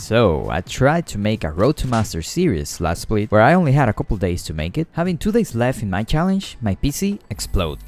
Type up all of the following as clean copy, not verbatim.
So, I tried to make a Road to Master series last split where I only had a couple days to make it. Having 2 days left in my challenge, my PC exploded.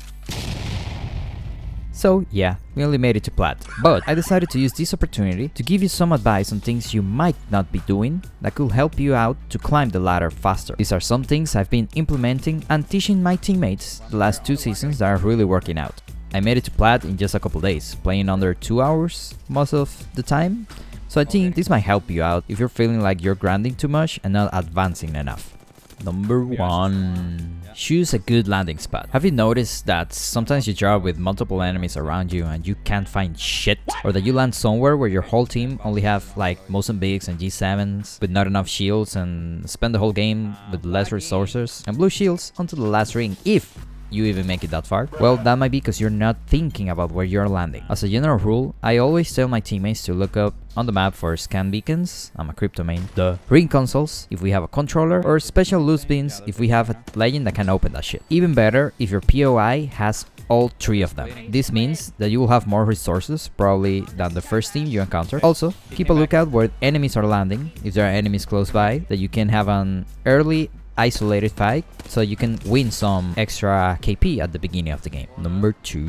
So yeah, we only made it to plat. But I decided to use this opportunity to give you some advice on things you might not be doing that could help you out to climb the ladder faster. These are some things I've been implementing and teaching my teammates the last 2 seasons that are really working out. I made it to plat in just a couple days, playing under 2 hours most of the time. So I think this might help you out if you're feeling like you're grinding too much and not advancing enough. Number 1. Choose a good landing spot. Have you noticed that sometimes you drop with multiple enemies around you and you can't find shit? Or that you land somewhere where your whole team only have like Mozambiques and G7s with not enough shields and spend the whole game with less resources and blue shields until the last ring, if you even make it that far? Well, that might be because you're not thinking about where you're landing. As a general rule, I always tell my teammates to look up on the map for scan beacons, I'm a crypto main, the ring consoles if we have a controller, or special loot bins if we have a legend that can open that shit. Even better if your POI has all 3 of them. This means that you will have more resources probably than the first team you encounter. Also, keep a lookout where enemies are landing, if there are enemies close by, that you can have an early isolated fight so you can win some extra KP at the beginning of the game. Number 2.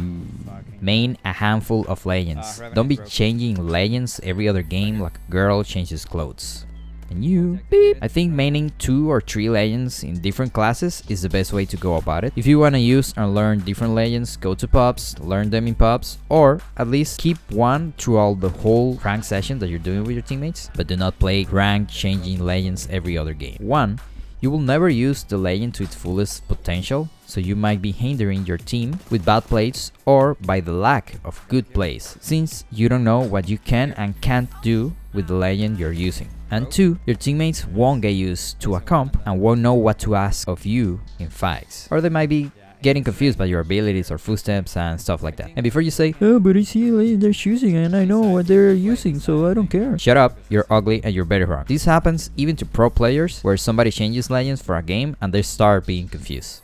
Main a handful of legends. Don't be changing legends every other game like a girl changes clothes. And you, beep. I think maining 2 or 3 legends in different classes is the best way to go about it. If you want to use and learn different legends, go to pubs, learn them in pubs, or at least keep one throughout the whole rank session that you're doing with your teammates, but do not play rank changing legends every other game. 1. You will never use the legend to its fullest potential, so you might be hindering your team with bad plays or by the lack of good plays, since you don't know what you can and can't do with the legend you're using. And 2, your teammates won't get used to a comp and won't know what to ask of you in fights. Or they might be getting confused by your abilities or footsteps and stuff like that. And before you say, "Oh, but I see a legend they're choosing and I know what they're using, so I don't care." Shut up, you're ugly and you're very wrong. This happens even to pro players, where somebody changes legends for a game and they start being confused.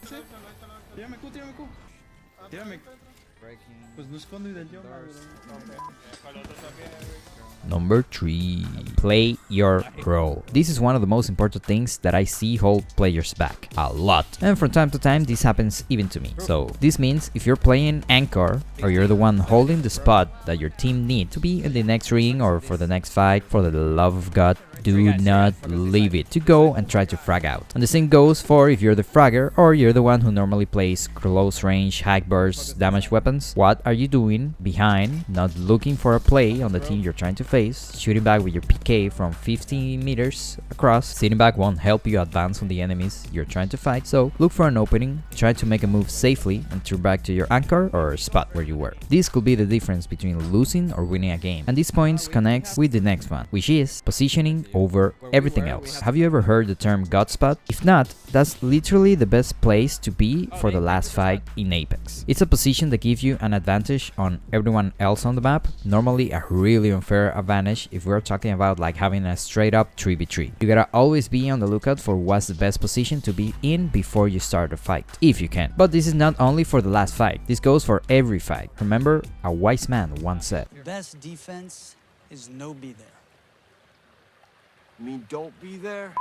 Number 3. Play your role. This is one of the most important things that I see hold players back a lot, and from time to time this happens even to me. So this means if you're playing anchor, or you're the one holding the spot that your team need to be in the next ring or for the next fight, for the love of God, do not leave it to go and try to frag out. And the same goes for if you're the fragger or you're the one who normally plays close range, high burst, damage weapons. What are you doing behind, not looking for a play on the team you're trying to face, shooting back with your PK from 50 meters across? Sitting back won't help you advance on the enemies you're trying to fight, so look for an opening, try to make a move safely and turn back to your anchor or spot where you were. This could be the difference between losing or winning a game, and this point connects with the next one, which is positioning over everything else. Have you ever heard the term God spot? If not, that's literally the best place to be for the last fight in Apex. It's a position that gives you an advantage on everyone else on the map, normally a really unfair advantage if we're talking about like having a straight up 3v3. You gotta always be on the lookout for what's the best position to be in before you start a fight, if you can. But this is not only for the last fight, this goes for every fight. Remember, a wise man once said, "Best defense is no be there." You mean don't be there?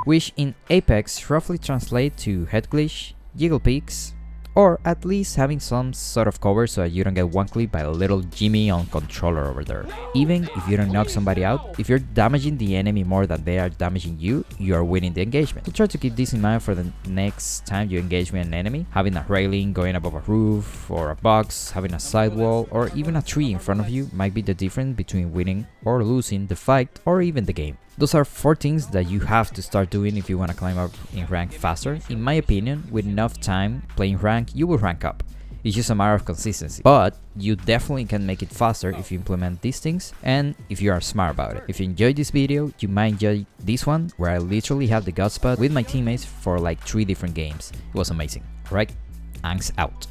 Which in Apex roughly translate to head glitch, jiggle peaks, or at least having some sort of cover so that you don't get one clip by a little Jimmy on controller over there. Even if you don't knock somebody out, if you're damaging the enemy more than they are damaging you, you are winning the engagement. So try to keep this in mind for the next time you engage with an enemy. Having a railing going above a roof, or a box, having a sidewall, or even a tree in front of you might be the difference between winning or losing the fight or even the game. Those are 4 things that you have to start doing if you want to climb up in rank faster. In my opinion, with enough time playing rank, you will rank up. It's just a matter of consistency. But you definitely can make it faster if you implement these things and if you are smart about it. If you enjoyed this video, you might enjoy this one, where I literally have the God spot with my teammates for like 3 different games. It was amazing. Alright, Anks out.